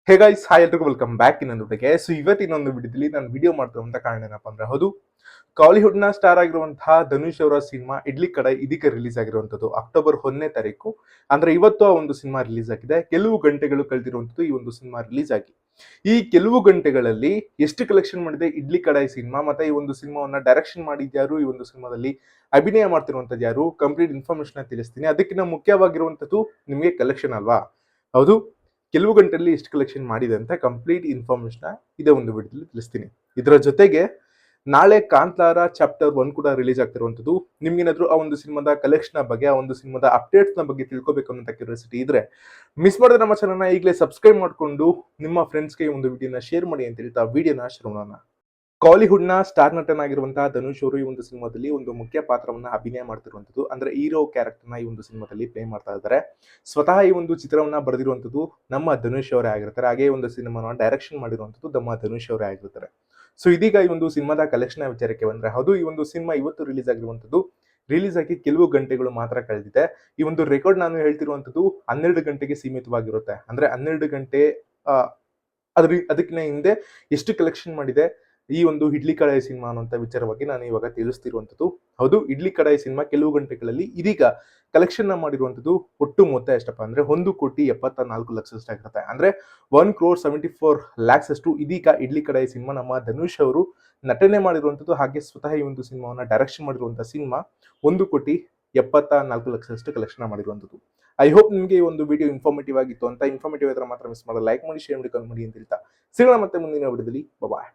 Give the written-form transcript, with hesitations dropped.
Hey guys, hi ಎಲ್ರಿಗೂ welcome back ಇನ್ನೊಂದು ವಿಡಿಯೋಗೆ. ಇವತ್ತಿನೊಂದು ವಿಡಿಯೋದಲ್ಲಿ ನಾನು ವಿಡಿಯೋ ಮಾಡ್ತಿರುವಂತ ಕಾರಣ ಏನಪ್ಪಾ ಅಂದ್ರೆ, ಹೌದು, ಕಾಲಿವುಡ್ ನ ಸ್ಟಾರ್ ಆಗಿರುವಂತಹ ಧನುಷ್ ಅವರ ಸಿನಿಮಾ ಇಡ್ಲಿ ಕಡಾಯಿ ಇದೀಗ ರಿಲೀಸ್ ಆಗಿರುವಂತದ್ದು ಅಕ್ಟೋಬರ್ 1ನೇ ತಾರೀಕು. ಅಂದ್ರೆ ಇವತ್ತು ಆ ಒಂದು ಸಿನಿಮಾ ರಿಲೀಸ್ ಆಗಿದೆ. ಕೆಲವು ಗಂಟೆಗಳು ಕಳೆದಿರುವಂತದ್ದು ಈ ಒಂದು ಸಿನಿಮಾ ರಿಲೀಸ್ ಆಗಿ. ಈ ಕೆಲವು ಗಂಟೆಗಳಲ್ಲಿ ಎಷ್ಟು ಕಲೆಕ್ಷನ್ ಮಾಡಿದೆ ಇಡ್ಲಿ ಕಡಾಯಿ ಸಿನಿಮಾ, ಮತ್ತೆ ಈ ಒಂದು ಸಿನಿಮಾವನ್ನ ಡೈರೆಕ್ಷನ್ ಮಾಡಿದ್ಯಾರು, ಈ ಒಂದು ಸಿನಿಮಾದಲ್ಲಿ ಅಭಿನಯ ಮಾಡ್ತಿರುವಂತದ್ದು ಯಾರು, ಕಂಪ್ಲೀಟ್ ಇನ್ಫಾರ್ಮೇಶನ್ ತಿಳಿಸ್ತೀನಿ. ಅದಕ್ಕಿಂತ ಮುಖ್ಯವಾಗಿರುವಂತದ್ದು ನಿಮಗೆ ಕಲೆಕ್ಷನ್ ಅಲ್ವಾ? ಹೌದು, ಕೆಲವು ಗಂಟೆಯಲ್ಲಿ ಎಷ್ಟು ಕಲೆಕ್ಷನ್ ಮಾಡಿದೆ ಅಂತ ಕಂಪ್ಲೀಟ್ ಇನ್ಫಾರ್ಮೇಶನ್ ಇದೇ ಒಂದು ವಿಡಿಯೋದಲ್ಲಿ ತಿಳಿಸ್ತೀನಿ. ಇದರ ಜೊತೆಗೆ ನಾಳೆ ಕಾಂತಾರ ಚಾಪ್ಟರ್ 1 ಕೂಡ ರಿಲೀಸ್ ಆಗ್ತಿರುವಂತದ್ದು. ನಿಮ್ಗೇನಾದ್ರೂ ಆ ಒಂದು ಸಿನಿಮಾದ ಕಲೆಕ್ಷನ್ ಬಗ್ಗೆ, ಆ ಒಂದು ಸಿನಿಮಾದ ಅಪ್ಡೇಟ್ಸ್ ನ ಬಗ್ಗೆ ತಿಳ್ಕೊಬೇಕು ಅನ್ನೋ ಕ್ಯೂರಿಯಾಸಿಟಿ ಇದ್ರೆ ಮಿಸ್ ಮಾಡಿದ್ರೆ ನಮ್ಮ ಚಾನಲ್ನ ಈಗಲೇ ಸಬ್ಸ್ಕ್ರೈಬ್ ಮಾಡಿಕೊಂಡು ನಿಮ್ಮ ಫ್ರೆಂಡ್ಸ್ಗೆ ಒಂದು ವಿಡಿಯೋನ ಶೇರ್ ಮಾಡಿ ಅಂತ ಹೇಳ್ತಾ ವಿಡಿಯೋನ ಶುರು ಮಾಡೋಣ. ಕಾಲಿವುಡ್ ನ ಸ್ಟಾರ್ ನಟನಾಗಿರುವಂತಹ ಧನುಷ್ ಅವರು ಈ ಒಂದು ಸಿನಿಮಾದಲ್ಲಿ ಒಂದು ಮುಖ್ಯ ಪಾತ್ರವನ್ನ ಅಭಿನಯ ಮಾಡ್ತಿರುವಂತದ್ದು, ಅಂದ್ರೆ ಹೀರೋ ಕ್ಯಾರೆಕ್ಟರ್ ನ ಈ ಒಂದು ಸಿನಿಮಾದಲ್ಲಿ ಪ್ಲೇ ಮಾಡ್ತಾ ಇದ್ದಾರೆ. ಸ್ವತಃ ಈ ಒಂದು ಚಿತ್ರವನ್ನ ಬರೆದಿರುವಂತದ್ದು ನಮ್ಮ ಧನುಷ್ ಅವರೇ ಆಗಿರ್ತಾರೆ. ಹಾಗೆ ಒಂದು ಸಿನಿಮಾನ ಡೈರೆಕ್ಷನ್ ಮಾಡಿರುವಂತದ್ದು ನಮ್ಮ ಧನುಷ್ ಅವರೇ ಆಗಿರ್ತಾರೆ. ಸೊ ಇದೀಗ ಈ ಒಂದು ಸಿನಿಮಾದ ಕಲೆಕ್ಷನ್ ವಿಚಾರಕ್ಕೆ ಬಂದ್ರೆ, ಹೌದು, ಈ ಒಂದು ಸಿನಿಮಾ ಇವತ್ತು ರಿಲೀಸ್ ಆಗಿರುವಂತದ್ದು. ರಿಲೀಸ್ ಆಗಿ ಕೆಲವು ಗಂಟೆಗಳು ಮಾತ್ರ ಕಳೆದಿದೆ. ಈ ಒಂದು ರೆಕಾರ್ಡ್ ನಾನು ಹೇಳ್ತಿರುವಂತದ್ದು 12 ಗಂಟೆಗೆ ಸೀಮಿತವಾಗಿರುತ್ತೆ. ಅಂದ್ರೆ 12 ಗಂಟೆ ಅದಕ್ಕಿಂತ ಹಿಂದೆ ಎಷ್ಟು ಕಲೆಕ್ಷನ್ ಮಾಡಿದೆ ಈ ಒಂದು ಇಡ್ಲಿ ಕಡಾಯಿ ಸಿನಿಮಾ ಅನ್ನುವಂಥ ವಿಚಾರವಾಗಿ ನಾನು ಇವಾಗ ತಿಳಿಸ್ತಿರುವಂತದ್ದು. ಹೌದು, ಇಡ್ಲಿ ಕಡಾಯಿ ಸಿನಿಮಾ ಕೆಲವು ಗಂಟೆಗಳಲ್ಲಿ ಇದೀಗ ಕಲೆಕ್ಷನ್ ಮಾಡಿರುವಂತದ್ದು ಒಟ್ಟು ಮೊತ್ತ ಎಷ್ಟಪ್ಪ ಅಂದ್ರೆ 1,74,00,000 ಆಗಿರುತ್ತೆ. ಅಂದ್ರೆ 1,74,00,000 ಅಷ್ಟು ಇದೀಗ ಇಡ್ಲಿ ಕಡಾಯಿ ಸಿನಿಮಾ ನಮ್ಮ ಧನುಷ್ ಅವರು ನಟನೆ ಮಾಡಿರುವಂತದ್ದು. ಹಾಗೆ ಸ್ವತಃ ಈ ಒಂದು ಸಿನಿಮಾವನ್ನ ಡೈರೆಕ್ಷನ್ ಮಾಡಿರುವಂತಹ ಸಿನಿಮಾ 1,74,00,000 ಅಷ್ಟು ಕಲೆಕ್ಷನ್ ಮಾಡಿರುವಂತದ್ದು. ಐ ಹೋಪ್ ನಿಮಗೆ ಈ ಒಂದು ವಿಡಿಯೋ ಇನ್ಫಾರ್ಮೇಟಿವ್ ಆಗಿತ್ತು ಅಂತ. ಇನ್ಫಾರ್ಮೇಟಿವ್ ಇದ್ರೆ ಮಾತ್ರ ಮಿಸ್ ಮಾಡಲ್ಲ, ಲೈಕ್ ಮಾಡಿ, ಶೇರ್ ಮಾಡಿ, ಕಮೆಂಟ್ ಮಾಡಿ ಅಂತ ಹೇಳ್ತಾ ಸಿಗೋಣ ಮತ್ತೆ ಮುಂದಿನ ವಿಡಿಯೋದಲ್ಲಿ. ಬಾಯ್.